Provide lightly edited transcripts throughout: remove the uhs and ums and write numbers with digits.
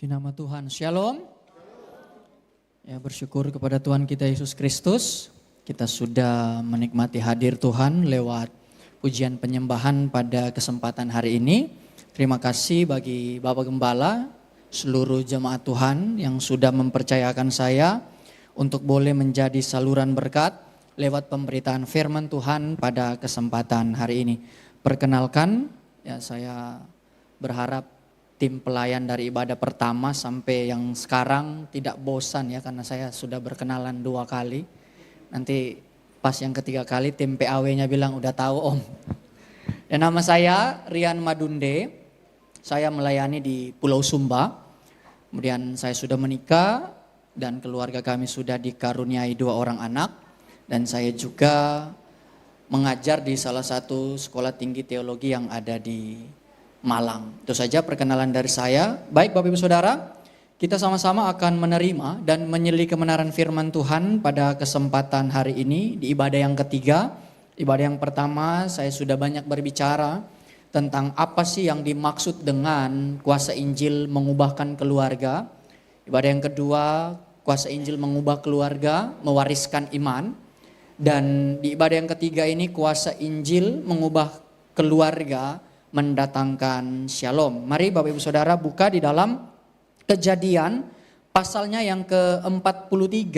Puji nama Tuhan. Shalom. Ya, bersyukur kepada Tuhan kita Yesus Kristus. Kita sudah menikmati hadir Tuhan lewat pujian penyembahan pada kesempatan hari ini. Terima kasih bagi Bapak Gembala, seluruh jemaat Tuhan yang sudah mempercayakan saya untuk boleh menjadi saluran berkat lewat pemberitaan firman Tuhan pada kesempatan hari ini. Perkenalkan, ya saya berharap tim pelayan dari ibadah pertama sampai yang sekarang tidak bosan ya, karena saya sudah berkenalan 2 kali. Nanti pas yang ketiga kali tim PAW-nya bilang udah tahu om. Dan nama saya Rian Madunde, saya melayani di Pulau Sumba. Kemudian saya sudah menikah dan keluarga kami sudah dikaruniai 2 orang anak. Dan saya juga mengajar di salah satu sekolah tinggi teologi yang ada di Malang. Itu saja perkenalan dari saya. Baik Bapak Ibu Saudara, kita sama-sama akan menerima dan menyeli kebenaran firman Tuhan pada kesempatan hari ini di ibadah yang ketiga. Ibadah yang pertama saya sudah banyak berbicara tentang apa sih yang dimaksud dengan kuasa Injil mengubahkan keluarga. Ibadah yang kedua, kuasa Injil mengubah keluarga, mewariskan iman. Dan di ibadah yang ketiga ini kuasa Injil mengubah keluarga, mendatangkan shalom. Mari Bapak Ibu Saudara buka di dalam Kejadian pasalnya yang ke-43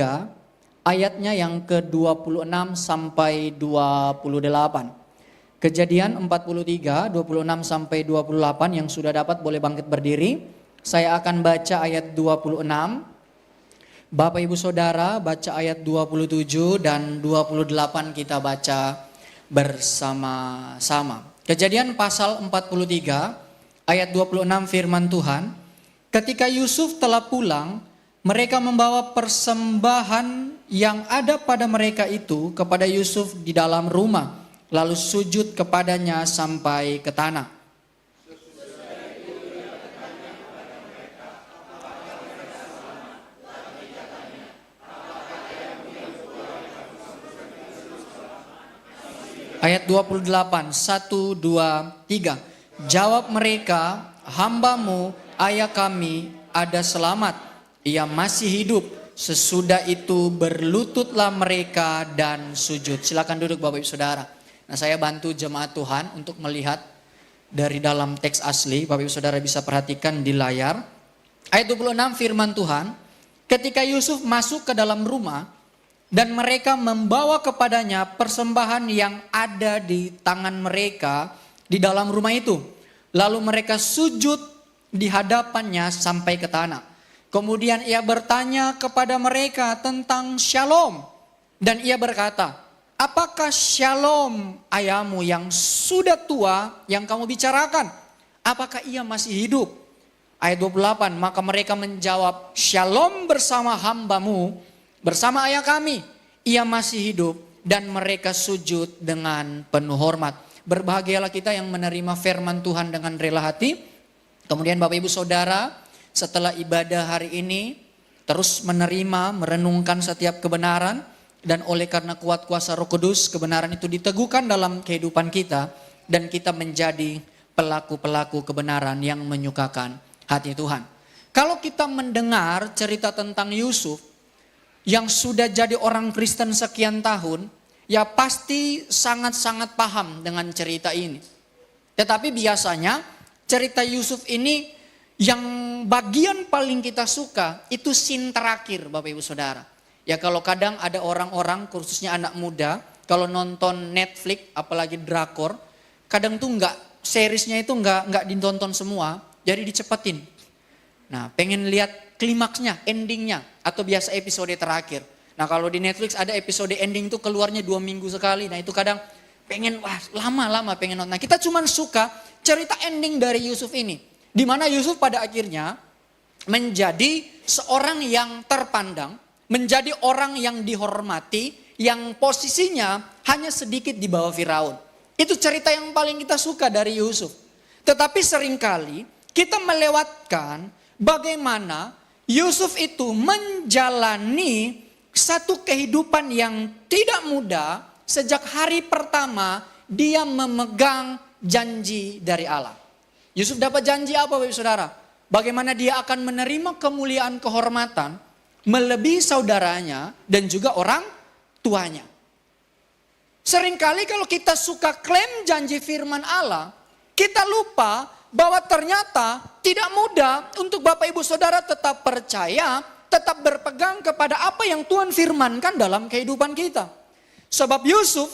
ayatnya yang ke-26 sampai 28. Kejadian 43 26 sampai 28 yang sudah dapat boleh bangkit berdiri. Saya akan baca ayat 26. Bapak Ibu Saudara baca ayat 27 dan 28 kita baca bersama-sama. Kejadian pasal 43 ayat 26 firman Tuhan. Ketika Yusuf telah pulang, mereka membawa persembahan yang ada pada mereka itu kepada Yusuf di dalam rumah, lalu sujud kepadanya sampai ke tanah. Ayat 28, 1, 2, 3. Jawab mereka, hambamu, ayah kami ada selamat. Ia masih hidup. Sesudah itu berlututlah mereka dan sujud. Silakan duduk Bapak Ibu Saudara. Nah saya bantu jemaat Tuhan untuk melihat dari dalam teks asli. Bapak Ibu Saudara bisa perhatikan di layar. Ayat 26 firman Tuhan. Ketika Yusuf masuk ke dalam rumah, dan mereka membawa kepadanya persembahan yang ada di tangan mereka di dalam rumah itu. Lalu mereka sujud di hadapannya sampai ke tanah. Kemudian ia bertanya kepada mereka tentang shalom. Dan ia berkata, apakah shalom ayahmu yang sudah tua yang kamu bicarakan? Apakah ia masih hidup? Ayat 28, maka mereka menjawab, shalom bersama hambamu, bersama ayah kami, ia masih hidup, dan mereka sujud dengan penuh hormat. Berbahagialah kita yang menerima firman Tuhan dengan rela hati. Kemudian Bapak Ibu Saudara, setelah ibadah hari ini, terus menerima, merenungkan setiap kebenaran, dan oleh karena kuat kuasa Roh Kudus, kebenaran itu diteguhkan dalam kehidupan kita, dan kita menjadi pelaku-pelaku kebenaran yang menyukakan hati Tuhan. Kalau kita mendengar cerita tentang Yusuf, yang sudah jadi orang Kristen sekian tahun, ya pasti sangat-sangat paham dengan cerita ini. Tetapi biasanya cerita Yusuf ini yang bagian paling kita suka itu scene terakhir Bapak Ibu Saudara. Ya kalau kadang ada orang-orang khususnya anak muda, kalau nonton Netflix apalagi drakor, kadang tuh seriesnya itu nggak ditonton semua, jadi dicepetin. Nah pengen lihat klimaksnya, endingnya, atau biasa episode terakhir. Nah kalau di Netflix ada episode ending tuh keluarnya 2 minggu sekali. Nah itu kadang pengen lama-lama pengen nonton. Nah kita cuma suka cerita ending dari Yusuf ini. Dimana Yusuf pada akhirnya menjadi seorang yang terpandang, menjadi orang yang dihormati, yang posisinya hanya sedikit di bawah Firaun. Itu cerita yang paling kita suka dari Yusuf. Tetapi seringkali kita melewatkan bagaimana Yusuf itu menjalani satu kehidupan yang tidak mudah sejak hari pertama dia memegang janji dari Allah. Yusuf dapat janji apa Bapak Saudara? bagaimana dia akan menerima kemuliaan kehormatan melebihi saudaranya dan juga orang tuanya. Seringkali kalau kita suka klaim janji firman Allah, kita lupa bahwa ternyata tidak mudah untuk Bapak Ibu Saudara tetap percaya, tetap berpegang kepada apa yang Tuhan firmankan dalam kehidupan kita. Sebab Yusuf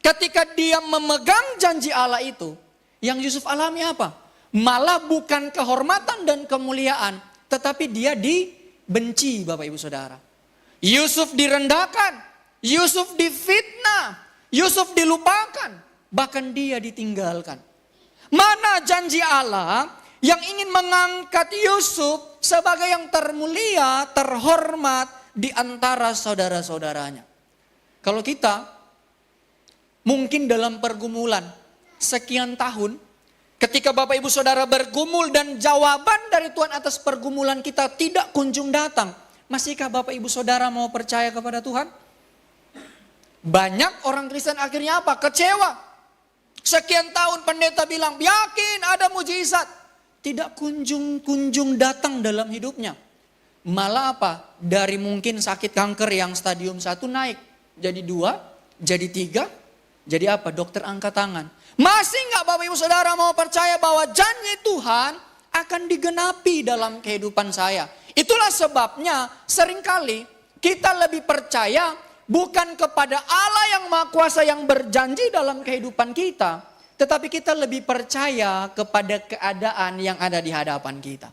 ketika dia memegang janji Allah itu, yang Yusuf alami apa? Malah bukan kehormatan dan kemuliaan, tetapi dia dibenci Bapak Ibu Saudara. Yusuf direndahkan, Yusuf difitnah, Yusuf dilupakan, bahkan dia ditinggalkan. Mana janji Allah yang ingin mengangkat Yusuf sebagai yang termulia, terhormat di antara saudara-saudaranya. Kalau kita mungkin dalam pergumulan sekian tahun, ketika Bapak Ibu Saudara bergumul dan jawaban dari Tuhan atas pergumulan kita tidak kunjung datang, masihkah Bapak Ibu Saudara mau percaya kepada Tuhan? Banyak orang Kristen akhirnya apa? Kecewa. Sekian tahun pendeta bilang, yakin ada mujizat. Tidak kunjung datang dalam hidupnya. Malah apa? Dari mungkin sakit kanker yang stadium 1 naik. Jadi 2, jadi 3, jadi apa? Dokter angkat tangan. Masih nggak Bapak Ibu Saudara mau percaya bahwa janji Tuhan akan digenapi dalam kehidupan saya? Itulah sebabnya seringkali kita lebih percaya bukan kepada Allah yang Maha Kuasa yang berjanji dalam kehidupan kita, tetapi kita lebih percaya kepada keadaan yang ada di hadapan kita.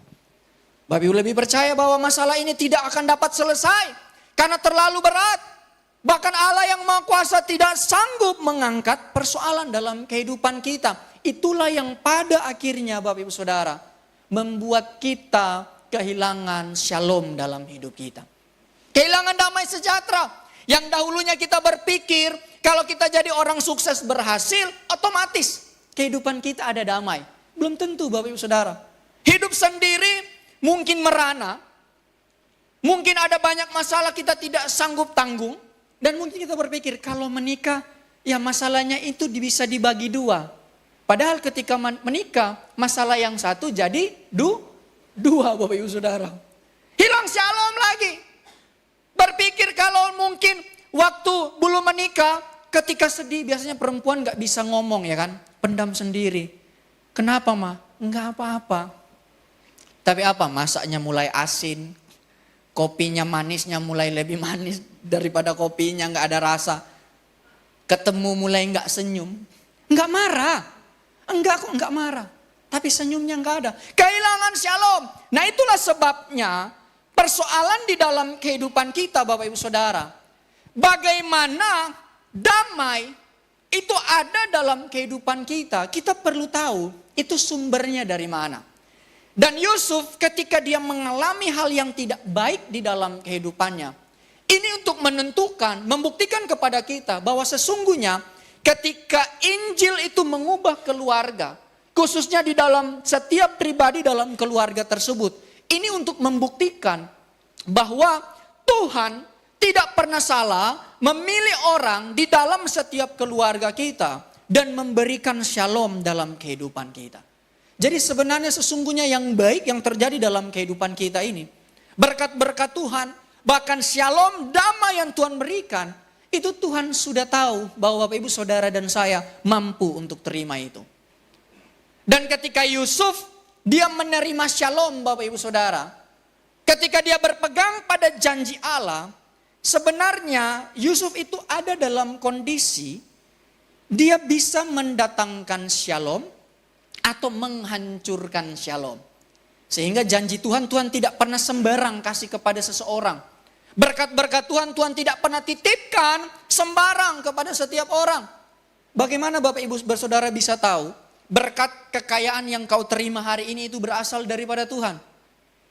Bapak Ibu lebih percaya bahwa masalah ini tidak akan dapat selesai karena terlalu berat. Bahkan Allah yang Maha Kuasa tidak sanggup mengangkat persoalan dalam kehidupan kita. Itulah yang pada akhirnya Bapak Ibu Saudara membuat kita kehilangan shalom dalam hidup kita. Kehilangan damai sejahtera. Yang dahulunya kita berpikir kalau kita jadi orang sukses berhasil, otomatis kehidupan kita ada damai. Belum tentu Bapak Ibu Saudara. Hidup sendiri mungkin merana. Mungkin ada banyak masalah kita tidak sanggup tanggung. Dan mungkin kita berpikir kalau menikah ya masalahnya itu bisa dibagi 2. Padahal ketika menikah masalah yang satu jadi 2 Bapak Ibu Saudara. Hilang shalom lagi. Berpikir kalau mungkin waktu belum menikah ketika sedih biasanya perempuan gak bisa ngomong ya kan. Pendam sendiri. Kenapa mah? Enggak apa-apa. Tapi apa? Masaknya mulai asin. Kopinya manisnya mulai lebih manis daripada kopinya, nggak ada rasa. Ketemu mulai nggak senyum, nggak marah, nggak marah, tapi senyumnya nggak ada. Kehilangan shalom. Nah itulah sebabnya persoalan di dalam kehidupan kita Bapak Ibu Saudara. Bagaimana damai itu ada dalam kehidupan kita, kita perlu tahu itu sumbernya dari mana. Dan Yusuf ketika dia mengalami hal yang tidak baik di dalam kehidupannya. Ini untuk menentukan, membuktikan kepada kita bahwa sesungguhnya ketika Injil itu mengubah keluarga. Khususnya di dalam setiap pribadi dalam keluarga tersebut. Ini untuk membuktikan bahwa Tuhan tidak pernah salah memilih orang di dalam setiap keluarga kita. Dan memberikan shalom dalam kehidupan kita. Jadi sebenarnya sesungguhnya yang baik yang terjadi dalam kehidupan kita ini. Berkat-berkat Tuhan, bahkan shalom damai yang Tuhan berikan. Itu Tuhan sudah tahu bahwa Bapak Ibu Saudara dan saya mampu untuk terima itu. Dan ketika Yusuf dia menerima shalom Bapak Ibu Saudara. Ketika dia berpegang pada janji Allah. Sebenarnya Yusuf itu ada dalam kondisi dia bisa mendatangkan shalom atau menghancurkan shalom. Sehingga janji Tuhan tidak pernah sembarang kasih kepada seseorang. Berkat-berkat Tuhan tidak pernah titipkan sembarang kepada setiap orang. Bagaimana Bapak Ibu Bersaudara bisa tahu berkat kekayaan yang kau terima hari ini itu berasal daripada Tuhan?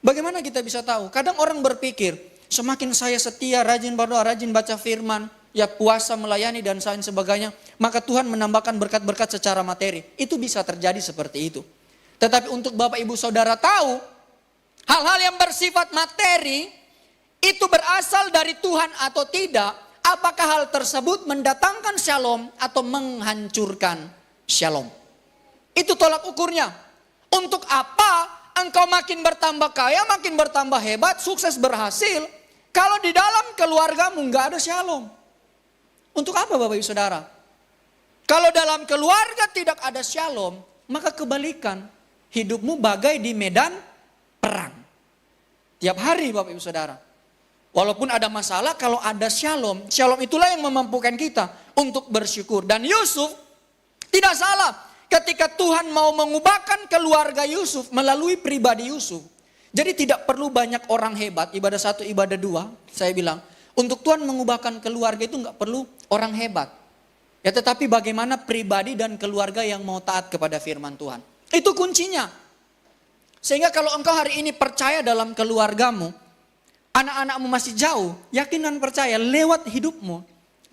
Bagaimana kita bisa tahu? Kadang orang berpikir semakin saya setia, rajin berdoa, rajin baca firman, ya puasa, melayani dan sebagainya, maka Tuhan menambahkan berkat-berkat secara materi. Itu bisa terjadi seperti itu. Tetapi untuk Bapak Ibu Saudara tahu, hal-hal yang bersifat materi, itu berasal dari Tuhan atau tidak, apakah hal tersebut mendatangkan shalom atau menghancurkan shalom. Itu tolak ukurnya. Untuk apa engkau makin bertambah kaya, makin bertambah hebat, sukses, berhasil. Kalau di dalam keluargamu nggak ada shalom. Untuk apa Bapak Ibu Saudara? Kalau dalam keluarga tidak ada shalom, maka kebalikan. Hidupmu bagai di medan perang. Tiap hari Bapak Ibu Saudara. Walaupun ada masalah, kalau ada shalom, shalom itulah yang memampukan kita untuk bersyukur. Dan Yusuf tidak salah ketika Tuhan mau mengubahkan keluarga Yusuf melalui pribadi Yusuf. Jadi tidak perlu banyak orang hebat, ibadah 1, ibadah 2, saya bilang. Untuk Tuhan mengubahkan keluarga itu nggak perlu orang hebat. Ya tetapi bagaimana pribadi dan keluarga yang mau taat kepada firman Tuhan. Itu kuncinya. Sehingga kalau engkau hari ini percaya dalam keluargamu, anak-anakmu masih jauh, yakin dan percaya lewat hidupmu,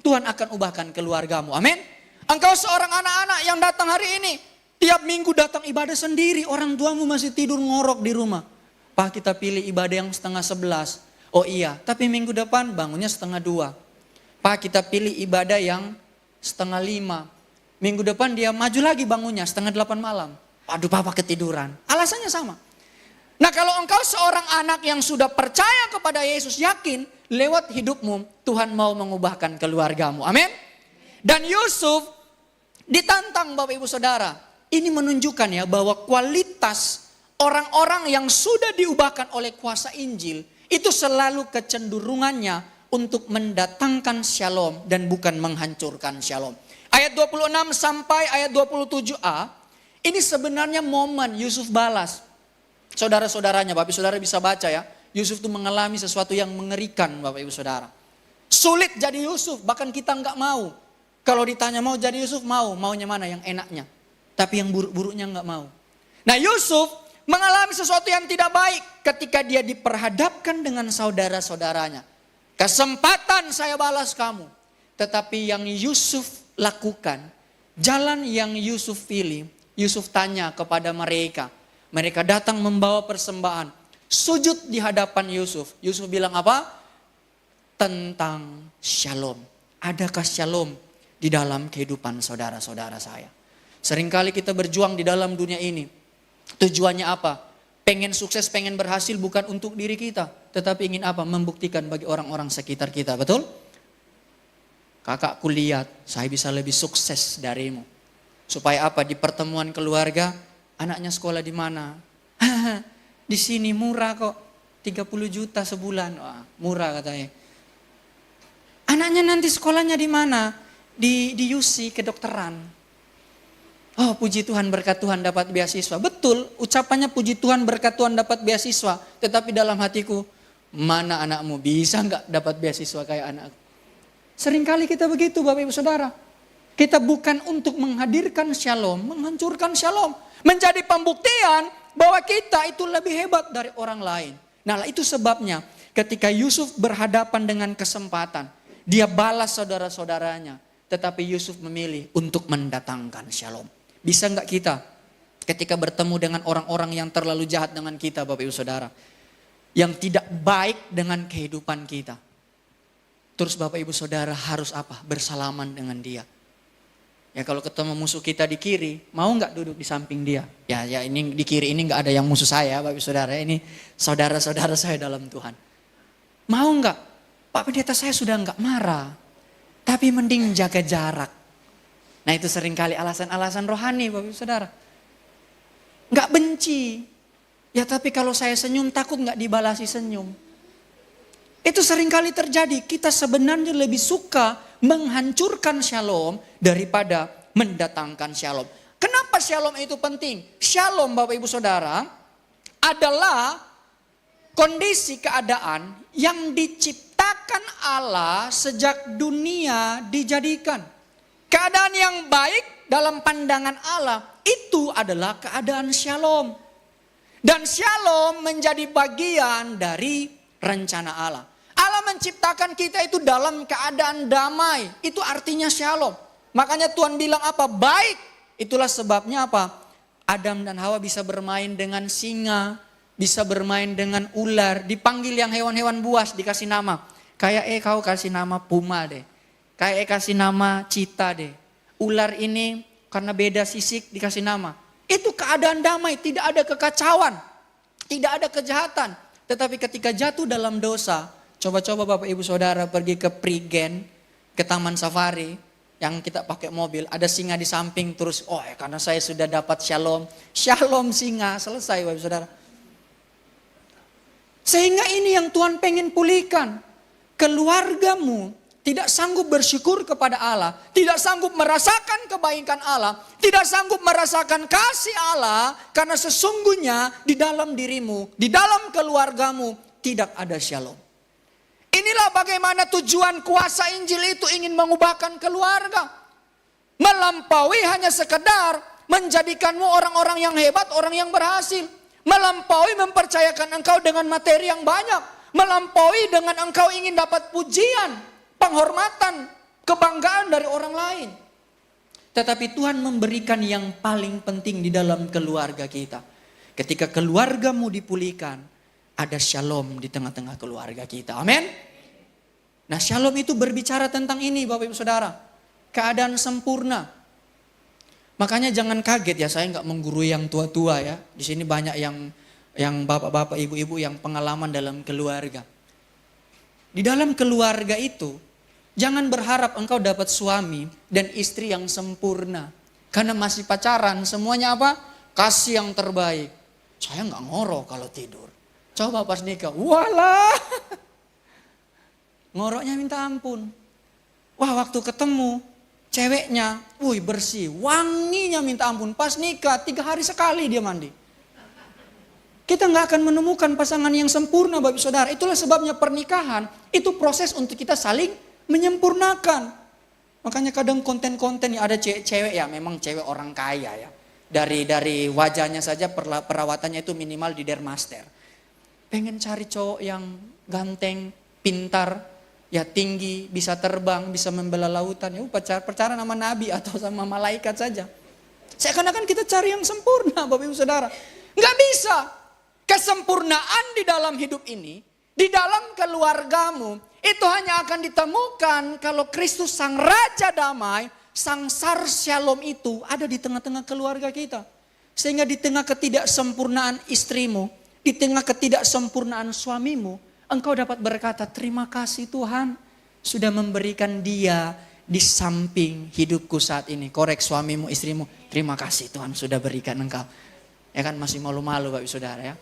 Tuhan akan ubahkan keluargamu. Amin. Engkau seorang anak-anak yang datang hari ini, tiap minggu datang ibadah sendiri, orang tuamu masih tidur ngorok di rumah. Pak, kita pilih ibadah yang 10:30. Oh iya, tapi minggu depan bangunnya 2:30. Pak, kita pilih ibadah yang 4:30. Minggu depan dia maju lagi bangunnya 7:30 malam. Aduh, papa ketiduran. Alasannya sama. Nah, kalau engkau seorang anak yang sudah percaya kepada Yesus, yakin lewat hidupmu Tuhan mau mengubahkan keluargamu. Amin. Dan Yusuf ditantang Bapak Ibu Saudara. Ini menunjukkan ya bahwa kualitas orang-orang yang sudah diubahkan oleh kuasa Injil itu selalu kecenderungannya untuk mendatangkan shalom dan bukan menghancurkan shalom. Ayat 26 sampai ayat 27a, ini sebenarnya momen Yusuf balas. Saudara-saudaranya, Bapak Ibu Saudara bisa baca ya. Yusuf itu mengalami sesuatu yang mengerikan Bapak Ibu Saudara. Sulit jadi Yusuf, bahkan kita nggak mau. Kalau ditanya mau jadi Yusuf, maunya mana yang enaknya. Tapi yang buruk-buruknya nggak mau. Nah Yusuf mengalami sesuatu yang tidak baik ketika dia diperhadapkan dengan saudara-saudaranya. Kesempatan saya balas kamu. Tetapi yang Yusuf lakukan, jalan yang Yusuf pilih, Yusuf tanya kepada mereka. Mereka datang membawa persembahan. Sujud di hadapan Yusuf. Yusuf bilang apa? Tentang shalom. Adakah shalom di dalam kehidupan saudara-saudara saya? Seringkali kita berjuang di dalam dunia ini. Tujuannya apa? Pengen sukses, pengen berhasil bukan untuk diri kita. Tetapi ingin apa? Membuktikan bagi orang-orang sekitar kita. Betul? Kakakku lihat, saya bisa lebih sukses darimu. Supaya apa? Di pertemuan keluarga, anaknya sekolah di mana? Di sini murah kok. 30 juta sebulan. Wah, murah katanya. Anaknya nanti sekolahnya di mana? Di UC kedokteran. Oh, puji Tuhan, berkat Tuhan dapat beasiswa. Betul, ucapannya puji Tuhan, berkat Tuhan dapat beasiswa. Tetapi dalam hatiku, mana anakmu bisa nggak dapat beasiswa kayak anakku? Seringkali kita begitu Bapak Ibu Saudara. Kita bukan untuk menghadirkan shalom, menghancurkan shalom. Menjadi pembuktian bahwa kita itu lebih hebat dari orang lain. Nah itu sebabnya ketika Yusuf berhadapan dengan kesempatan, dia balas saudara-saudaranya. Tetapi Yusuf memilih untuk mendatangkan shalom. Bisa nggak kita ketika bertemu dengan orang-orang yang terlalu jahat dengan kita Bapak Ibu Saudara. Yang tidak baik dengan kehidupan kita. Terus Bapak Ibu Saudara harus apa? Bersalaman dengan dia. Ya kalau ketemu musuh kita di kiri, mau nggak duduk di samping dia? Ya ini di kiri ini nggak ada yang musuh saya Bapak Ibu Saudara. Ini saudara-saudara saya dalam Tuhan. Mau nggak? Pak Pendeta saya sudah nggak marah. Tapi mending jaga jarak. Nah itu seringkali alasan-alasan rohani Bapak Ibu Saudara. Nggak benci. Ya tapi kalau saya senyum takut nggak dibalasi senyum. Itu seringkali terjadi. Kita sebenarnya lebih suka menghancurkan shalom daripada mendatangkan shalom. Kenapa shalom itu penting? Shalom Bapak Ibu Saudara adalah kondisi keadaan yang diciptakan Allah sejak dunia dijadikan. Keadaan yang baik dalam pandangan Allah itu adalah keadaan shalom. Dan shalom menjadi bagian dari rencana Allah. Allah menciptakan kita itu dalam keadaan damai. Itu artinya shalom. Makanya Tuhan bilang apa? Baik. Itulah sebabnya apa? Adam dan Hawa bisa bermain dengan singa. Bisa bermain dengan ular. Dipanggil yang hewan-hewan buas dikasih nama. Kayak kau kasih nama puma deh. Kayak kasih nama cita deh. Ular ini karena beda sisik dikasih nama. Itu keadaan damai, tidak ada kekacauan. tidak ada kejahatan. Tetapi ketika jatuh dalam dosa, coba-coba Bapak Ibu Saudara pergi ke Prigen, ke Taman Safari, yang kita pakai mobil, ada singa di samping terus, karena saya sudah dapat shalom. Shalom singa, selesai Bapak Ibu Saudara. Sehingga ini yang Tuhan pengen pulihkan. Keluargamu tidak sanggup bersyukur kepada Allah, tidak sanggup merasakan kebaikan Allah, tidak sanggup merasakan kasih Allah, karena sesungguhnya di dalam dirimu, di dalam keluargamu tidak ada shalom. Inilah bagaimana tujuan kuasa Injil itu ingin mengubahkan keluarga. Melampaui hanya sekedar menjadikanmu orang-orang yang hebat, orang yang berhasil. Melampaui mempercayakan engkau dengan materi yang banyak. Melampaui dengan engkau ingin dapat pujian, penghormatan, kebanggaan dari orang lain. Tetapi Tuhan memberikan yang paling penting di dalam keluarga kita. Ketika keluargamu dipulihkan, ada shalom di tengah-tengah keluarga kita. Amin. Nah, shalom itu berbicara tentang ini Bapak Ibu Saudara. Keadaan sempurna. Makanya jangan kaget ya, saya nggak menggurui yang tua-tua ya. Di sini banyak yang bapak-bapak, ibu-ibu yang pengalaman dalam keluarga. Di dalam keluarga itu, jangan berharap engkau dapat suami dan istri yang sempurna. Karena masih pacaran, semuanya apa? Kasih yang terbaik. Saya nggak ngorok kalau tidur. Coba pas nikah, walah. Ngoroknya minta ampun. Wah, waktu ketemu ceweknya, bersih, wanginya minta ampun. Pas nikah 3 hari sekali dia mandi. Kita nggak akan menemukan pasangan yang sempurna Bapak Saudara. Itulah sebabnya pernikahan itu proses untuk kita saling menyempurnakan. Makanya kadang konten-konten yang ada cewek ya, memang cewek orang kaya ya. Dari wajahnya saja perawatannya itu minimal di Dermaster. Pengen cari cowok yang ganteng, pintar, ya tinggi, bisa terbang, bisa membela lautan. Ya pacaran sama nabi atau sama malaikat saja. Seakan-akan kita cari yang sempurna Bapak Ibu Saudara. Nggak bisa. Kesempurnaan di dalam hidup ini, di dalam keluargamu, itu hanya akan ditemukan kalau Kristus Sang Raja Damai, Sang Sar Shalom itu ada di tengah-tengah keluarga kita. Sehingga di tengah ketidaksempurnaan istrimu, di tengah ketidaksempurnaan suamimu, engkau dapat berkata, terima kasih Tuhan sudah memberikan dia di samping hidupku saat ini. Korek suamimu, istrimu, terima kasih Tuhan sudah berikan engkau. Ya kan masih malu-malu Bapak Ibu Saudara ya.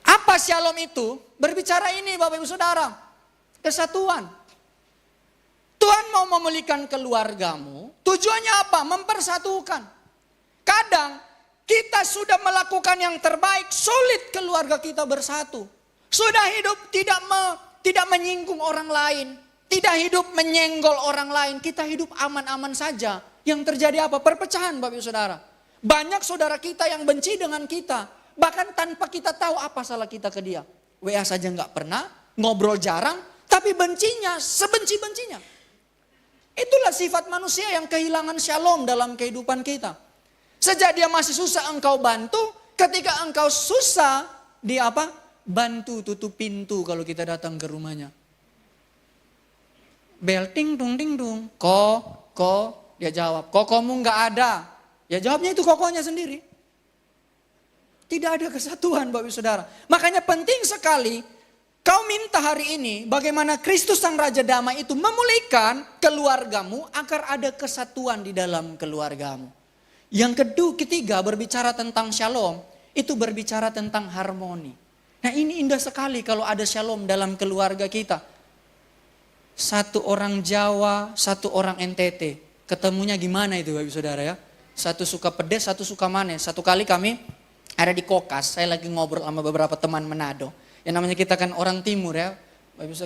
Apa shalom itu? Berbicara ini Bapak Ibu Saudara. Kesatuan. Tuhan mau memulihkan keluargamu. Tujuannya apa? Mempersatukan. Kadang kita sudah melakukan yang terbaik, sulit keluarga kita bersatu. Sudah hidup tidak menyinggung orang lain, tidak hidup menyenggol orang lain. Kita hidup aman-aman saja. Yang terjadi apa? Perpecahan Bapak Ibu Saudara. Banyak saudara kita yang benci dengan kita. Bahkan tanpa kita tahu apa salah kita ke dia. WA saja nggak pernah, ngobrol jarang, tapi bencinya sebenci-bencinya. Itulah sifat manusia yang kehilangan shalom dalam kehidupan kita. Sejak dia masih susah engkau bantu, ketika engkau susah, dia apa? Bantu tutup pintu kalau kita datang ke rumahnya. Bel ting dung ting dung. Ko, dia jawab, kokomu nggak ada. Ya jawabnya itu kokonya sendiri. Tidak ada kesatuan Bapak Ibu Saudara. Makanya penting sekali kau minta hari ini bagaimana Kristus Sang Raja Damai itu memulihkan keluargamu agar ada kesatuan di dalam keluargamu. Yang ketiga berbicara tentang shalom, itu berbicara tentang harmoni. Nah ini indah sekali kalau ada shalom dalam keluarga kita. Satu orang Jawa, satu orang NTT. Ketemunya gimana itu Bapak Ibu Saudara ya? Satu suka pedas, satu suka manis. Satu kali kami ada di Kokas, saya lagi ngobrol sama beberapa teman Manado. Yang namanya kita kan orang timur ya.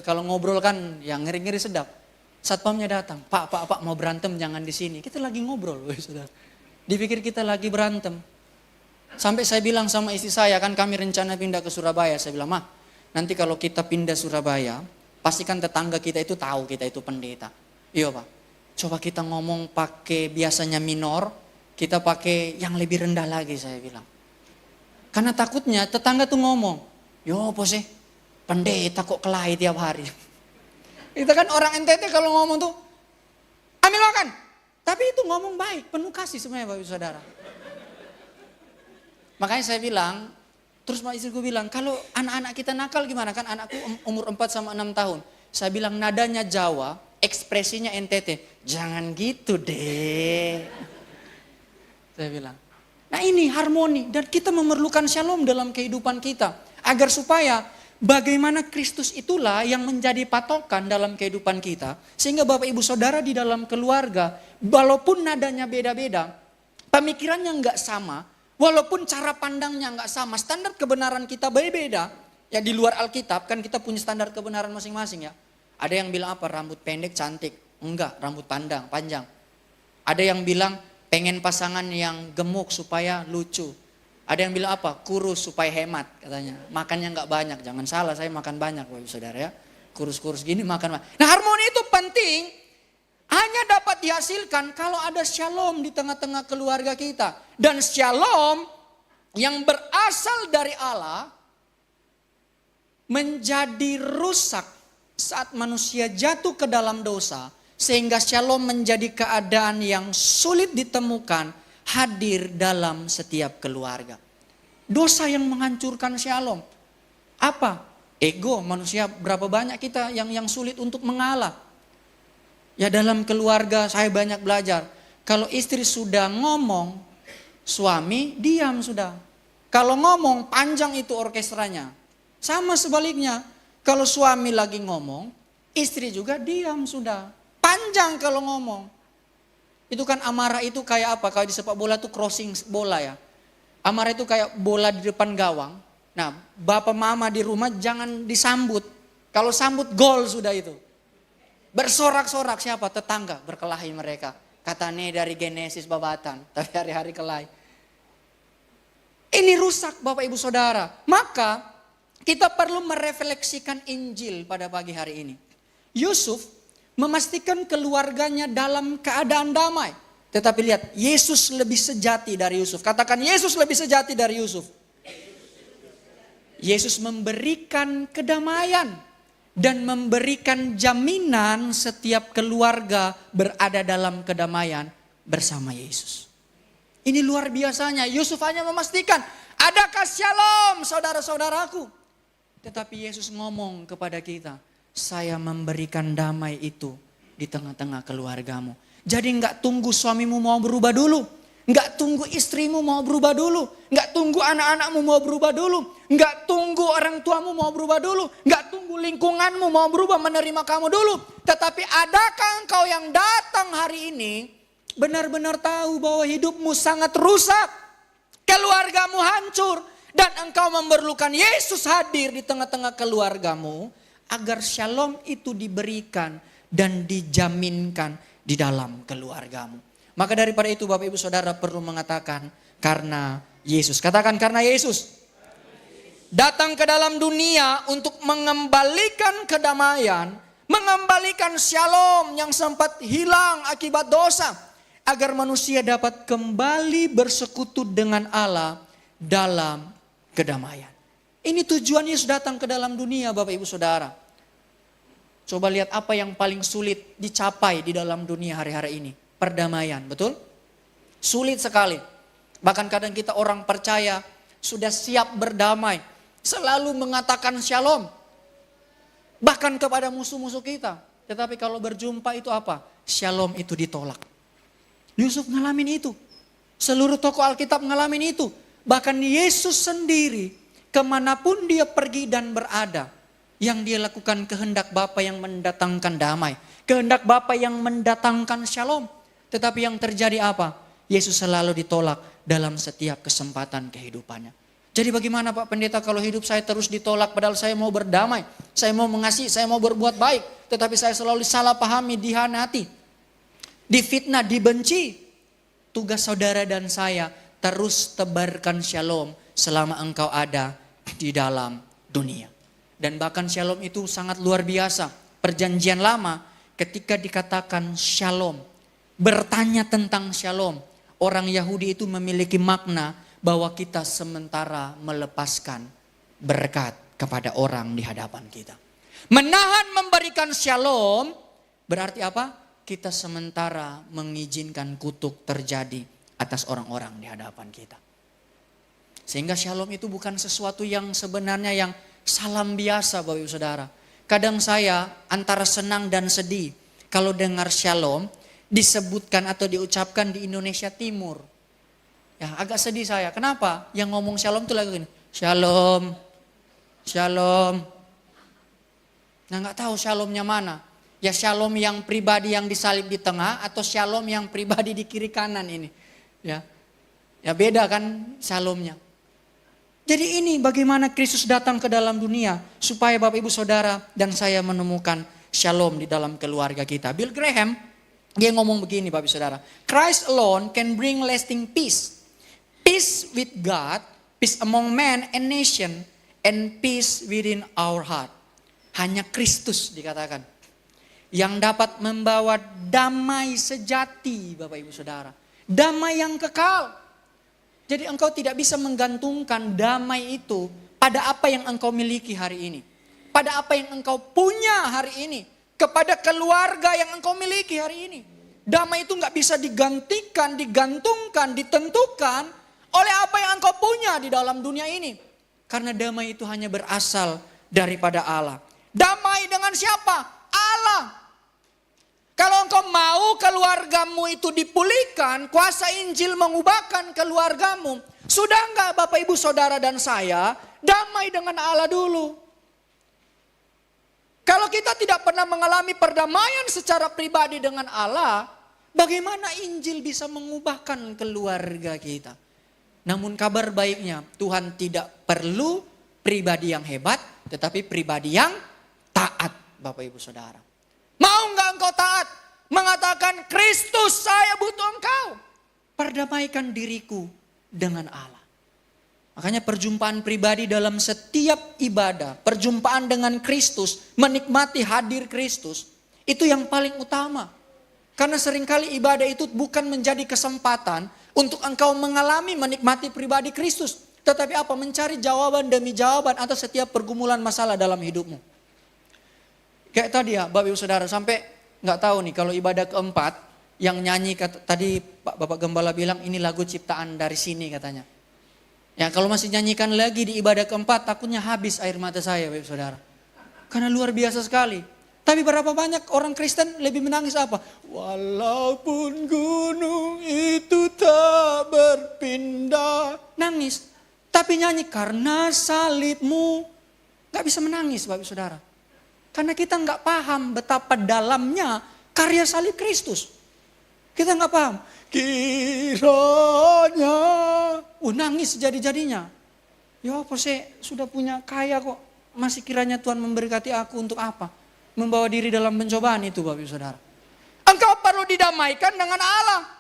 Kalau ngobrol kan yang ngeri-ngeri sedap. Satpamnya datang, Pak mau berantem jangan di sini. Kita lagi ngobrol, saudara. Dipikir kita lagi berantem. Sampai saya bilang sama istri saya, kan kami rencana pindah ke Surabaya. Saya bilang, nanti kalau kita pindah Surabaya, pastikan tetangga kita itu tahu kita itu pendeta. Iya Pak, coba kita ngomong pakai biasanya minor, kita pakai yang lebih rendah lagi saya bilang. Karena takutnya tetangga tuh ngomong, yo apa sih, pendeta kok kelahi tiap hari. Itu kan orang NTT kalau ngomong tuh, ambil makan. Tapi itu ngomong baik, penuh kasih sebenarnya Bapak Ibu Saudara. Makanya saya bilang, terus istriku bilang, kalau anak-anak kita nakal gimana? Kan anakku umur 4 sama 6 tahun. Saya bilang nadanya Jawa, ekspresinya NTT. Jangan gitu deh. Saya bilang. Nah ini harmoni dan kita memerlukan shalom dalam kehidupan kita. Agar supaya bagaimana Kristus itulah yang menjadi patokan dalam kehidupan kita. Sehingga Bapak Ibu Saudara di dalam keluarga, walaupun nadanya beda-beda, pemikirannya enggak sama, walaupun cara pandangnya enggak sama, standar kebenaran kita berbeda. Ya di luar Alkitab kan kita punya standar kebenaran masing-masing ya. Ada yang bilang apa? Rambut pendek cantik. Enggak, rambut panjang. Ada yang bilang pengen pasangan yang gemuk supaya lucu. Ada yang bilang apa? Kurus supaya hemat katanya. Makannya enggak banyak. Jangan salah, saya makan banyak Bapak Saudara ya. Kurus-kurus gini makan. Nah harmoni itu penting. Hanya dapat dihasilkan kalau ada shalom di tengah-tengah keluarga kita. Dan shalom yang berasal dari Allah menjadi rusak saat manusia jatuh ke dalam dosa. Sehingga shalom menjadi keadaan yang sulit ditemukan hadir dalam setiap keluarga. Dosa yang menghancurkan shalom. Apa? Ego manusia, berapa banyak kita yang sulit untuk mengalah. Ya dalam keluarga saya banyak belajar. Kalau istri sudah ngomong, suami diam sudah. Kalau ngomong panjang itu orkestranya. Sama sebaliknya, kalau suami lagi ngomong, istri juga diam sudah. Panjang kalau ngomong. Itu kan amarah itu kayak apa? Kalau di sepak bola itu crossing bola ya. Amarah itu kayak bola di depan gawang. Nah, bapak mama di rumah jangan disambut. Kalau sambut gol sudah itu. Bersorak-sorak siapa? Tetangga berkelahi mereka. Katanya dari Genesis babatan, tapi hari-hari kelahi. Ini rusak Bapak Ibu Saudara. Maka kita perlu merefleksikan Injil pada pagi hari ini. Yusuf memastikan keluarganya dalam keadaan damai. Tetapi lihat, Yesus lebih sejati dari Yusuf. Katakan Yesus lebih sejati dari Yusuf. Yesus memberikan kedamaian dan memberikan jaminan setiap keluarga berada dalam kedamaian bersama Yesus. Ini luar biasanya. Yusuf hanya memastikan, adakah shalom saudara-saudaraku? Tetapi Yesus ngomong kepada kita, saya memberikan damai itu di tengah-tengah keluargamu. Jadi enggak tunggu suamimu mau berubah dulu. Enggak tunggu istrimu mau berubah dulu. Enggak tunggu anak-anakmu mau berubah dulu. Enggak tunggu orang tuamu mau berubah dulu. Enggak tunggu lingkunganmu mau berubah menerima kamu dulu. Tetapi adakah engkau yang datang hari ini benar-benar tahu bahwa hidupmu sangat rusak. Keluargamu hancur. Dan engkau memerlukan Yesus hadir di tengah-tengah keluargamu. Agar shalom itu diberikan dan dijaminkan di dalam keluargamu. Maka daripada itu Bapak Ibu Saudara perlu mengatakan karena Yesus. Katakan karena Yesus. Datang ke dalam dunia untuk mengembalikan kedamaian. Mengembalikan shalom yang sempat hilang akibat dosa. Agar manusia dapat kembali bersekutu dengan Allah dalam kedamaian. Ini tujuan Yesus datang ke dalam dunia Bapak Ibu Saudara. Coba lihat apa yang paling sulit dicapai di dalam dunia hari-hari ini. Perdamaian, betul? Sulit sekali. Bahkan kadang kita orang percaya sudah siap berdamai. Selalu mengatakan shalom. Bahkan kepada musuh-musuh kita. Tetapi kalau berjumpa itu apa? Shalom itu ditolak. Yusuf ngalamin itu. Seluruh tokoh Alkitab ngalamin itu. Bahkan Yesus sendiri kemanapun dia pergi dan berada, yang dia lakukan kehendak Bapa yang mendatangkan damai. Kehendak Bapa yang mendatangkan shalom. Tetapi yang terjadi apa? Yesus selalu ditolak dalam setiap kesempatan kehidupannya. Jadi bagaimana Pak Pendeta kalau hidup saya terus ditolak padahal saya mau berdamai. Saya mau mengasihi, saya mau berbuat baik. Tetapi saya selalu salah pahami, dihianati. Difitnah, dibenci. Tugas saudara dan saya terus tebarkan shalom selama engkau ada di dalam dunia. Dan bahkan shalom itu sangat luar biasa. Perjanjian lama ketika dikatakan shalom, bertanya tentang shalom, orang Yahudi itu memiliki makna bahwa kita sementara melepaskan berkat kepada orang di hadapan kita. Menahan memberikan shalom berarti apa? Kita sementara mengizinkan kutuk terjadi atas orang-orang di hadapan kita. Sehingga shalom itu bukan sesuatu yang sebenarnya yang salam biasa Bapak Ibu Saudara. Kadang saya antara senang dan sedih kalau dengar shalom disebutkan atau diucapkan di Indonesia Timur. Ya, agak sedih saya. Kenapa? Yang ngomong shalom itu lagi gini. Shalom. Shalom. Nah, nggak tahu shalomnya mana. Ya shalom yang pribadi yang disalib di tengah atau shalom yang pribadi di kiri kanan ini. Ya. Ya beda kan shalomnya. Jadi ini bagaimana Kristus datang ke dalam dunia supaya Bapak Ibu Saudara dan saya menemukan shalom di dalam keluarga kita. Bill Graham dia ngomong begini Bapak Ibu Saudara. Christ alone can bring lasting peace. Peace with God, peace among man and nation, and peace within our heart. Hanya Kristus dikatakan yang dapat membawa damai sejati Bapak Ibu Saudara. Damai yang kekal. Jadi engkau tidak bisa menggantungkan damai itu pada apa yang engkau miliki hari ini. Pada apa yang engkau punya hari ini. Kepada keluarga yang engkau miliki hari ini. Damai itu gak bisa digantikan, digantungkan, ditentukan oleh apa yang engkau punya di dalam dunia ini. Karena damai itu hanya berasal daripada Allah. Damai dengan siapa? Allah. Kalau engkau mau keluargamu itu dipulihkan, kuasa Injil mengubahkan keluargamu. Sudah enggak Bapak Ibu Saudara dan saya damai dengan Allah dulu? Kalau kita tidak pernah mengalami perdamaian secara pribadi dengan Allah, bagaimana Injil bisa mengubahkan keluarga kita? Namun kabar baiknya Tuhan tidak perlu pribadi yang hebat, tetapi pribadi yang taat Bapak Ibu Saudara. Mau enggak engkau taat? Mengatakan Kristus saya butuh engkau. Perdamaikan diriku dengan Allah. Makanya perjumpaan pribadi dalam setiap ibadah. Perjumpaan dengan Kristus. Menikmati hadir Kristus. Itu yang paling utama. Karena seringkali ibadah itu bukan menjadi kesempatan untuk engkau mengalami menikmati pribadi Kristus. Tetapi apa? Mencari jawaban demi jawaban atas setiap pergumulan masalah dalam hidupmu. Kayak tadi ya Bapak Ibu Saudara sampai gak tahu nih kalau ibadah keempat yang nyanyi tadi Bapak Gembala bilang ini lagu ciptaan dari sini katanya. Ya kalau masih nyanyikan lagi di ibadah keempat takutnya habis air mata saya Bapak Ibu Saudara. Karena luar biasa sekali. Tapi berapa banyak orang Kristen lebih menangis apa? Walaupun gunung itu tak berpindah. Nangis. Tapi nyanyi karena salibmu. Gak bisa menangis Bapak Ibu Saudara. Karena kita nggak paham betapa dalamnya karya salib Kristus. Kita nggak paham. Kiranya. Nangis jadi-jadinya. Ya apa sih sudah punya kaya kok. Masih kiranya Tuhan memberkati aku untuk apa? Membawa diri dalam pencobaan itu Bapak Ibu Saudara. Engkau perlu didamaikan dengan Allah.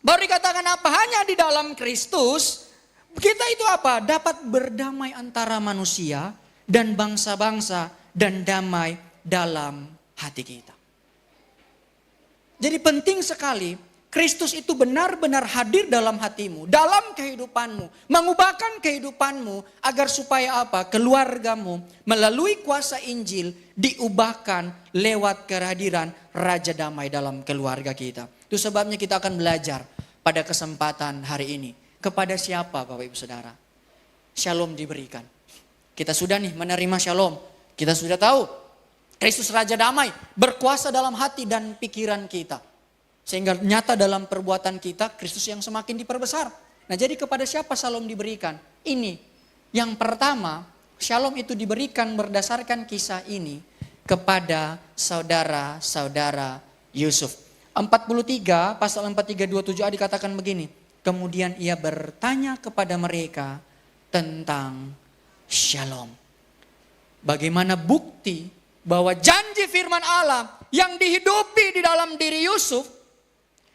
Baru dikatakan apa? Hanya di dalam Kristus. Kita itu apa? Dapat berdamai antara manusia dan bangsa-bangsa. Dan damai dalam hati kita. Jadi penting sekali Kristus itu benar-benar hadir dalam hatimu, dalam kehidupanmu, mengubahkan kehidupanmu agar supaya apa? Keluargamu melalui kuasa Injil diubahkan lewat kehadiran Raja Damai dalam keluarga kita. Itu sebabnya kita akan belajar pada kesempatan hari ini. Kepada siapa Bapak Ibu Saudara? Shalom diberikan. Kita sudah nih menerima shalom. Kita sudah tahu Kristus Raja Damai berkuasa dalam hati dan pikiran kita. Sehingga nyata dalam perbuatan kita Kristus yang semakin diperbesar. Nah jadi kepada siapa shalom diberikan? Ini yang pertama shalom itu diberikan berdasarkan kisah ini kepada saudara-saudara Yusuf. 43 pasal 43:27a dikatakan begini. Kemudian ia bertanya kepada mereka tentang shalom. Bagaimana bukti bahwa janji firman Allah yang dihidupi di dalam diri Yusuf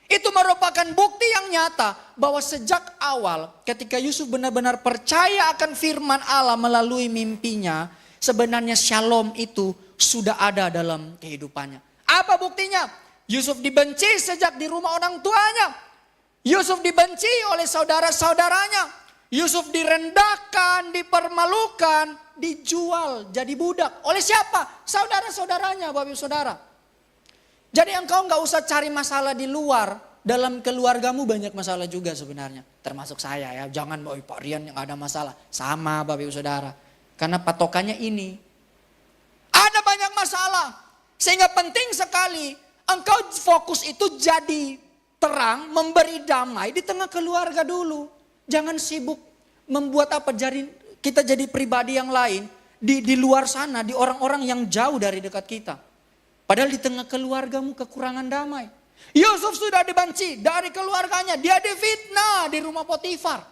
itu merupakan bukti yang nyata bahwa sejak awal ketika Yusuf benar-benar percaya akan firman Allah melalui mimpinya, sebenarnya shalom itu sudah ada dalam kehidupannya. Apa buktinya? Yusuf dibenci sejak di rumah orang tuanya. Yusuf dibenci oleh saudara-saudaranya. Yusuf direndahkan, dipermalukan, dijual jadi budak. Oleh siapa? Saudara-saudaranya, Bapak Ibu Saudara. Jadi engkau gak usah cari masalah di luar. dalam keluargamu banyak masalah juga sebenarnya. Termasuk saya ya, jangan Pak Rian yang ada masalah. Sama Bapak Ibu Saudara. Karena patokannya ini. Ada banyak masalah. Sehingga penting sekali engkau fokus itu jadi terang, memberi damai di tengah keluarga dulu. Jangan sibuk membuat kita jadi pribadi yang lain di luar sana, di orang-orang yang jauh dari dekat kita. Padahal di tengah keluargamu kekurangan damai. Yusuf sudah dibenci dari keluarganya, dia difitnah di rumah Potifar.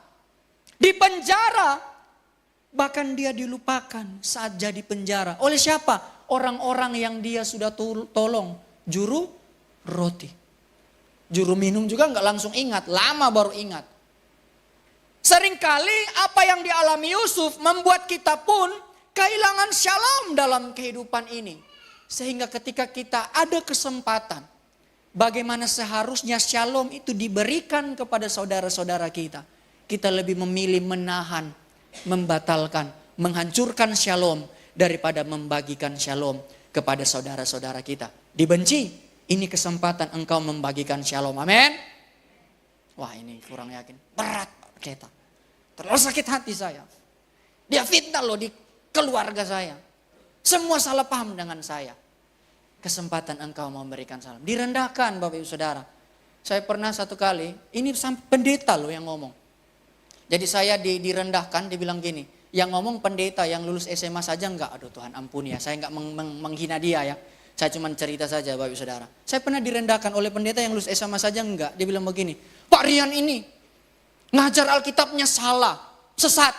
Di penjara, bahkan dia dilupakan saat jadi penjara. Oleh siapa? Orang-orang yang dia sudah tolong, juru roti. Juru minum juga nggak langsung ingat, lama baru ingat. Seringkali apa yang dialami Yusuf membuat kita pun kehilangan shalom dalam kehidupan ini. Sehingga ketika kita ada kesempatan, bagaimana seharusnya shalom itu diberikan kepada saudara-saudara kita. Kita lebih memilih menahan, membatalkan, menghancurkan shalom daripada membagikan shalom kepada saudara-saudara kita. Dibenci, ini kesempatan engkau membagikan shalom. Amin. Wah, ini kurang yakin. Berat kita. Terlalu sakit hati saya. Dia fitnah loh di keluarga saya. Semua salah paham dengan saya. Kesempatan engkau memberikan salam. Direndahkan Bapak Ibu Saudara. Saya pernah satu kali, ini pendeta loh yang ngomong. Jadi saya direndahkan, dibilang gini. Yang ngomong pendeta yang lulus SMA saja enggak. Aduh Tuhan ampuni ya, saya enggak menghina dia ya. Saya cuma cerita saja Bapak Ibu Saudara. Saya pernah direndahkan oleh pendeta yang lulus SMA saja enggak. Dia bilang begini, Pak Rian ini ngajar Alkitabnya salah, sesat.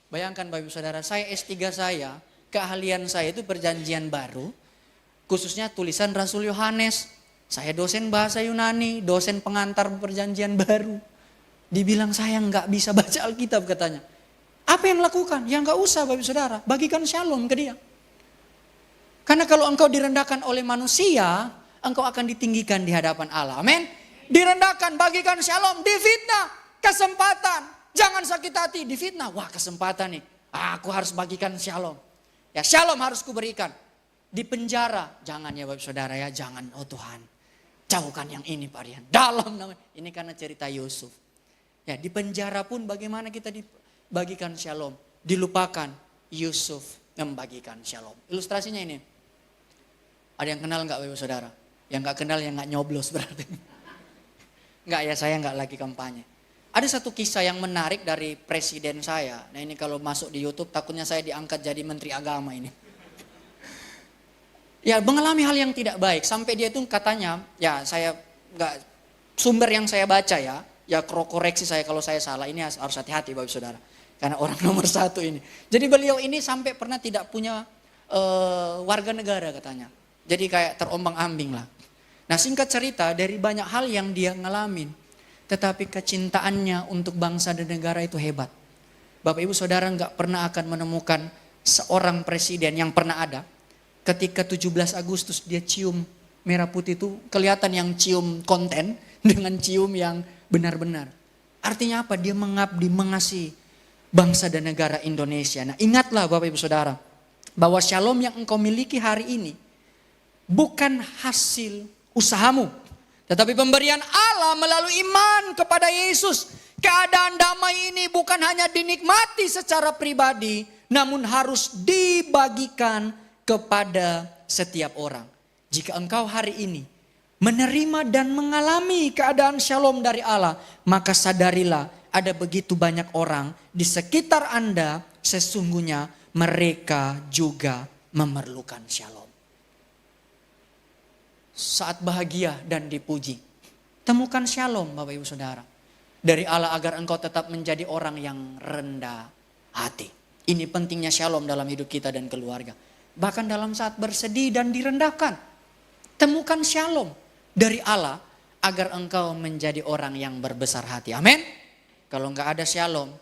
Bayangkan Bapak Ibu Saudara, saya S3 saya, keahlian saya itu perjanjian baru, khususnya tulisan Rasul Yohanes. Saya dosen bahasa Yunani, dosen pengantar perjanjian baru. Dibilang saya nggak bisa baca Alkitab katanya. Apa yang lakukan? Ya nggak usah Bapak Ibu Saudara, bagikan shalom ke dia. Karena kalau engkau direndahkan oleh manusia, engkau akan ditinggikan di hadapan Allah. Amin. Direndahkan, bagikan shalom, difitnah, kesempatan. Jangan sakit hati, difitnah. Wah kesempatan nih, aku harus bagikan shalom. Ya shalom harus kuberikan. Di penjara, jangan ya Bapak Saudara ya, jangan. Oh Tuhan, jauhkan yang ini Pak Rian. Dalam namanya, ini karena cerita Yusuf. Ya di penjara pun bagaimana kita dibagikan shalom. Dilupakan, Yusuf membagikan shalom. Ilustrasinya ini. Ada yang kenal nggak Bapak Saudara? Yang nggak kenal yang nggak nyoblos berarti. Nggak ya, saya nggak lagi kampanye. Ada satu kisah yang menarik dari presiden saya. Nah ini kalau masuk di YouTube takutnya saya diangkat jadi menteri agama ini. Ya mengalami hal yang tidak baik. Sampai dia itu katanya, ya saya nggak, sumber yang saya baca ya koreksi saya kalau saya salah. Ini harus hati-hati Bapak Saudara. Karena orang nomor satu ini. Jadi beliau ini sampai pernah tidak punya warga negara katanya. Jadi kayak terombang ambing lah. Nah singkat cerita dari banyak hal yang dia ngalamin. Tetapi kecintaannya untuk bangsa dan negara itu hebat. Bapak Ibu Saudara nggak pernah akan menemukan seorang presiden yang pernah ada. Ketika 17 Agustus dia cium merah putih itu kelihatan yang cium konten dengan cium yang benar-benar. Artinya apa? Dia mengabdi, mengasihi bangsa dan negara Indonesia. Nah ingatlah Bapak Ibu Saudara. Bahwa shalom yang engkau miliki hari ini bukan hasil usahamu. Tetapi pemberian Allah melalui iman kepada Yesus. Keadaan damai ini bukan hanya dinikmati secara pribadi, namun harus dibagikan kepada setiap orang. Jika engkau hari ini menerima dan mengalami keadaan shalom dari Allah, maka sadarilah ada begitu banyak orang di sekitar Anda sesungguhnya mereka juga memerlukan shalom. Saat bahagia dan dipuji, temukan shalom Bapak Ibu Saudara dari Allah agar engkau tetap menjadi orang yang rendah hati. Ini pentingnya shalom dalam hidup kita dan keluarga. Bahkan dalam saat bersedih dan direndahkan, temukan shalom dari Allah agar engkau menjadi orang yang berbesar hati. Amin. Kalau enggak ada shalom,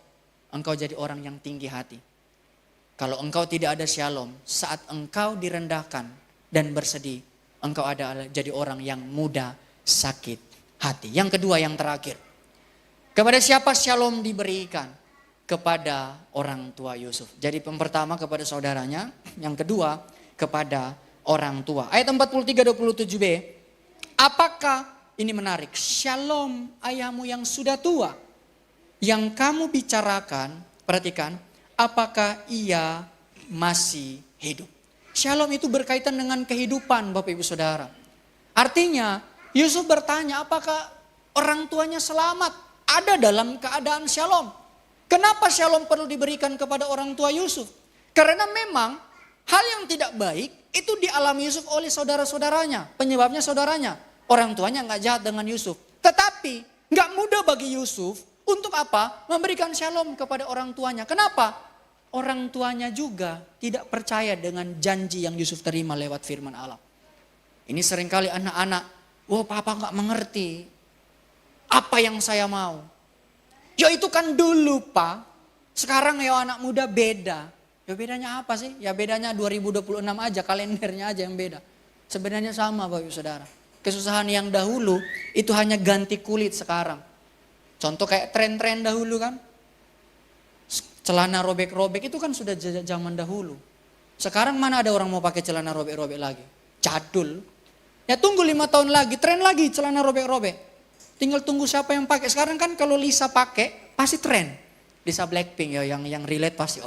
engkau jadi orang yang tinggi hati. Kalau engkau tidak ada shalom, saat engkau direndahkan dan bersedih, engkau jadi orang yang mudah sakit hati. Yang kedua, yang terakhir. Kepada siapa shalom diberikan? Kepada orang tua Yusuf. Jadi yang pertama kepada saudaranya, yang kedua kepada orang tua. Ayat 43-27b. Apakah ini menarik. Shalom ayahmu yang sudah tua. Yang kamu bicarakan, perhatikan, apakah ia masih hidup? Shalom itu berkaitan dengan kehidupan Bapak Ibu Saudara. Artinya Yusuf bertanya apakah orang tuanya selamat? Ada dalam keadaan shalom. Kenapa shalom perlu diberikan kepada orang tua Yusuf? Karena memang hal yang tidak baik itu dialami Yusuf oleh saudara-saudaranya. Penyebabnya saudaranya. Orang tuanya gak jahat dengan Yusuf. Tetapi gak mudah bagi Yusuf untuk apa? Memberikan shalom kepada orang tuanya. Kenapa? Orang tuanya juga tidak percaya dengan janji yang Yusuf terima lewat firman Allah. Ini seringkali anak-anak, wah papa gak mengerti apa yang saya mau. Ya itu kan dulu pak, sekarang ya anak muda beda. Ya bedanya apa sih? Ya bedanya 2026 aja, kalendernya aja yang beda. Sebenarnya sama Bapak Ibu Saudara. Kesusahan yang dahulu itu hanya ganti kulit sekarang. Contoh kayak tren-tren dahulu kan. Celana robek-robek itu kan sudah zaman dahulu. Sekarang mana ada orang mau pakai celana robek-robek lagi? Jadul. Ya tunggu 5 tahun lagi, tren lagi celana robek-robek. Tinggal tunggu siapa yang pakai. Sekarang kan kalau Lisa pakai pasti tren. Lisa Blackpink ya yang relate pasti.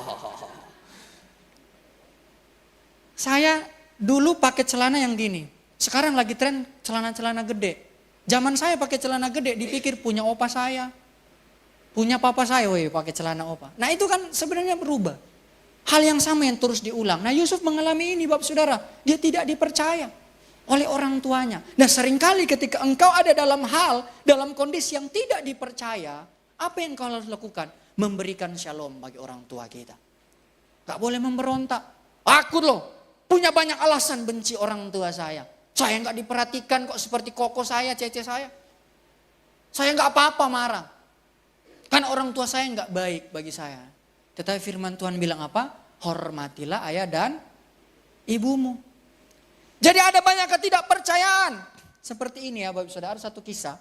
Saya dulu pakai celana yang gini. Sekarang lagi tren celana-celana gede. Zaman saya pakai celana gede dipikir punya opa saya. Punya papa saya pakai celana opa. Nah itu kan sebenarnya berubah. Hal yang sama yang terus diulang. Nah Yusuf mengalami ini Bapak Saudara. Dia tidak dipercaya oleh orang tuanya. Nah seringkali ketika engkau ada dalam kondisi yang tidak dipercaya. Apa yang kau harus lakukan? Memberikan shalom bagi orang tua kita. Gak boleh memberontak. Aku loh punya banyak alasan benci orang tua saya. Saya gak diperhatikan kok seperti koko saya, cece saya. Saya gak apa-apa marah. Kan orang tua saya gak baik bagi saya. Tetapi firman Tuhan bilang apa? Hormatilah ayah dan ibumu. Jadi ada banyak ketidakpercayaan. Seperti ini ya Bapak Saudara, satu kisah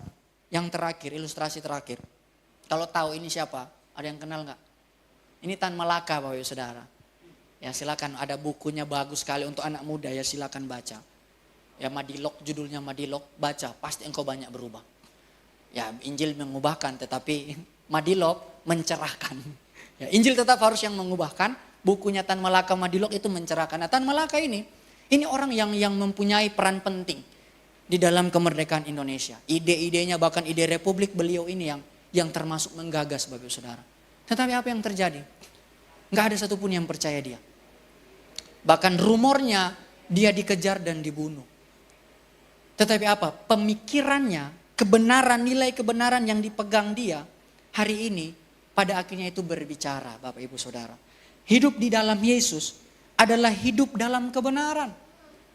yang terakhir, ilustrasi terakhir. Kalau tahu ini siapa? Ada yang kenal gak? Ini Tan Malaka Bapak Saudara. Ya silakan, ada bukunya bagus sekali untuk anak muda ya, silakan baca. Ya Madilog, judulnya Madilog, baca pasti engkau banyak berubah. Ya Injil mengubahkan tetapi Madilog mencerahkan. Ya, Injil tetap harus yang mengubahkan, bukunya Tan Malaka Madilog itu mencerahkan. Nah Tan Malaka ini orang yang mempunyai peran penting di dalam kemerdekaan Indonesia. Ide-idenya bahkan ide republik beliau ini yang termasuk menggagas Bapak Saudara. Tetapi apa yang terjadi? Gak ada satupun yang percaya dia. Bahkan rumornya dia dikejar dan dibunuh. Tetapi apa? Pemikirannya, kebenaran, nilai kebenaran yang dipegang dia hari ini pada akhirnya itu berbicara Bapak Ibu Saudara. Hidup di dalam Yesus adalah hidup dalam kebenaran.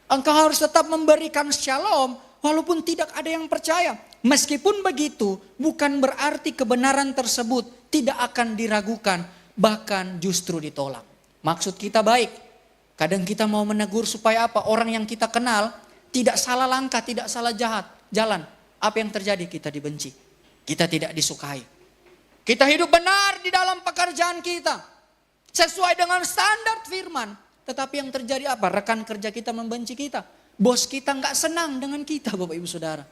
Engkau harus tetap memberikan shalom walaupun tidak ada yang percaya. Meskipun begitu bukan berarti kebenaran tersebut tidak akan diragukan, bahkan justru ditolak. Maksud kita baik. Kadang kita mau menegur supaya apa? Orang yang kita kenal tidak salah langkah, tidak salah jalan. Apa yang terjadi? Kita dibenci. Kita tidak disukai. Kita hidup benar di dalam pekerjaan kita. Sesuai dengan standar firman. Tetapi yang terjadi apa? Rekan kerja kita membenci kita. Bos kita gak senang dengan kita Bapak Ibu Saudara.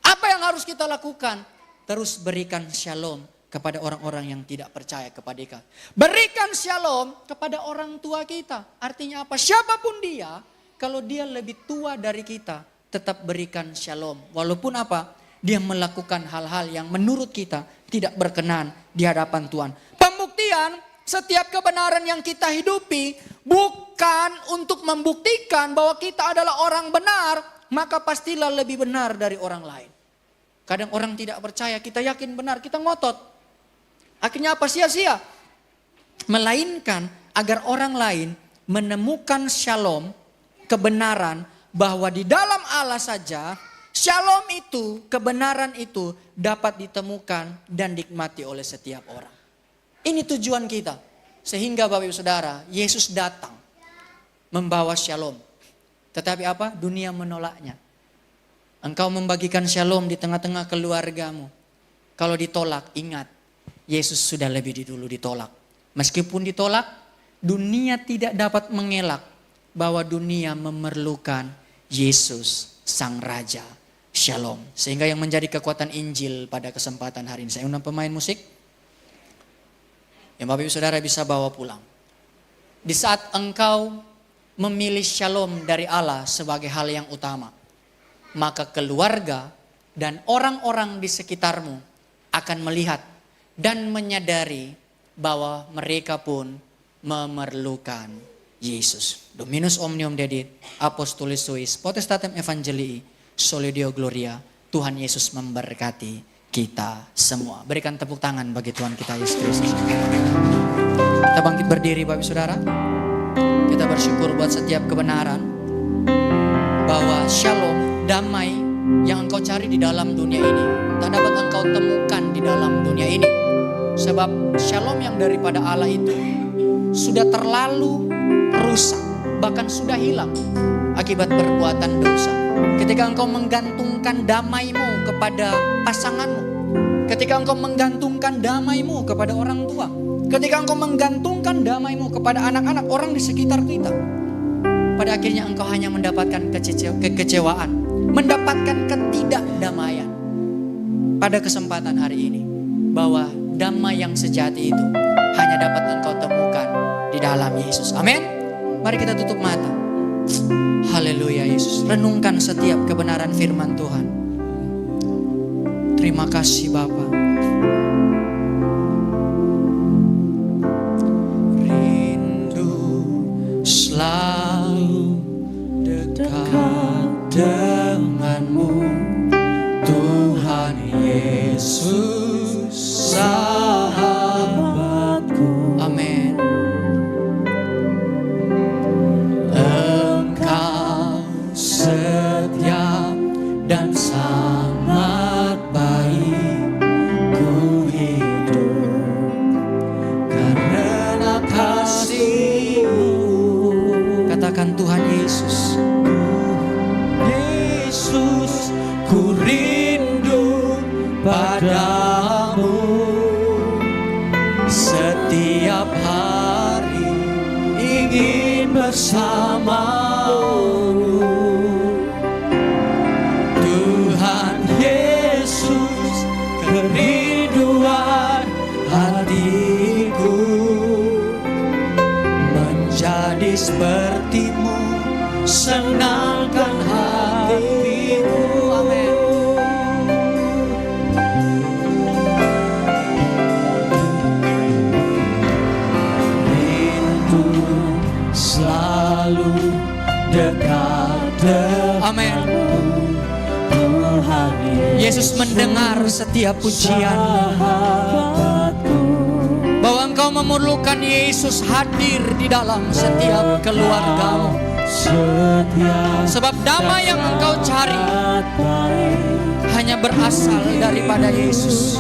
Apa yang harus kita lakukan? Terus berikan shalom kepada orang-orang yang tidak percaya kepada kita. Berikan shalom kepada orang tua kita. Artinya apa? Siapapun dia, kalau dia lebih tua dari kita, tetap berikan shalom. Walaupun apa? Dia melakukan hal-hal yang menurut kita tidak berkenan di hadapan Tuhan. Pembuktian, setiap kebenaran yang kita hidupi bukan untuk membuktikan bahwa kita adalah orang benar, maka pastilah lebih benar dari orang lain. Kadang orang tidak percaya, kita yakin benar, kita ngotot. Akhirnya apa? Sia-sia. Melainkan agar orang lain menemukan shalom, kebenaran, bahwa di dalam Allah saja shalom itu, kebenaran itu dapat ditemukan dan dinikmati oleh setiap orang. Ini tujuan kita. Sehingga Bapak Ibu Saudara, Yesus datang membawa shalom. Tetapi apa? Dunia menolaknya. Engkau membagikan shalom di tengah-tengah keluargamu. Kalau ditolak, ingat, Yesus sudah lebih dulu ditolak. Meskipun ditolak, dunia tidak dapat mengelak bahwa dunia memerlukan Yesus Sang Raja shalom. Sehingga yang menjadi kekuatan Injil pada kesempatan hari ini. Saya undang pemain musik. Yang Bapak Ibu Saudara bisa bawa pulang. Di saat engkau memilih shalom dari Allah sebagai hal yang utama, maka keluarga dan orang-orang di sekitarmu akan melihat dan menyadari bahwa mereka pun memerlukan Yesus. Dominus omnium dedit, apostolis suis, potestatem evangelii, soli Deo gloria. Tuhan Yesus memberkati kita semua. Berikan tepuk tangan bagi Tuhan kita Yesus Kristus. Kita bangkit berdiri Bapak Ibu Saudara. Kita bersyukur buat setiap kebenaran bahwa shalom, damai yang engkau cari di dalam dunia ini tak dapat engkau temukan di dalam dunia ini. Sebab shalom yang daripada Allah itu sudah terlalu rusak, bahkan sudah hilang akibat perbuatan dosa. Ketika engkau menggantungkan damaimu kepada pasanganmu, ketika engkau menggantungkan damaimu kepada orang tua, ketika engkau menggantungkan damaimu kepada anak-anak orang di sekitar kita, pada akhirnya engkau hanya mendapatkan kekecewaan, mendapatkan ketidakdamaian. Pada kesempatan hari ini, bahwa damai yang sejati itu hanya dapat engkau temukan di dalam Yesus. Amin. Mari kita tutup mata. Haleluya Yesus. Renungkan setiap kebenaran firman Tuhan. Terima kasih Bapa. Rindu selalu dekat denganmu, Tuhan Yesus sahabatku. Amin. Engkau setia dan sangat baik, ku hidup karena kasih-Mu. Katakan Tuhan Yesus. Yesus, ku rindu padamu setiap hari, ingin bersamamu. Tuhan Yesus, kerinduan hatiku menjadi seperti-Mu, senangkan hatiku. Amin. Rindu selalu dekat denganmu. Amin. Yesus mendengar setiap pujian, bahwa engkau memerlukan Yesus hadir di dalam setiap keluargamu. Sebab damai yang engkau cari hanya berasal daripada Yesus.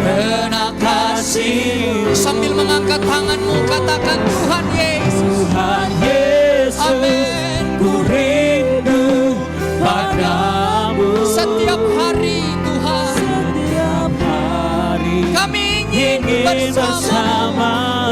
Karena kasih, sambil mengangkat tanganmu katakan Tuhan Yesus. Tuhan Yesus, amin. Ku rindu padamu setiap hari Tuhan. Setiap hari kami ingin bersama.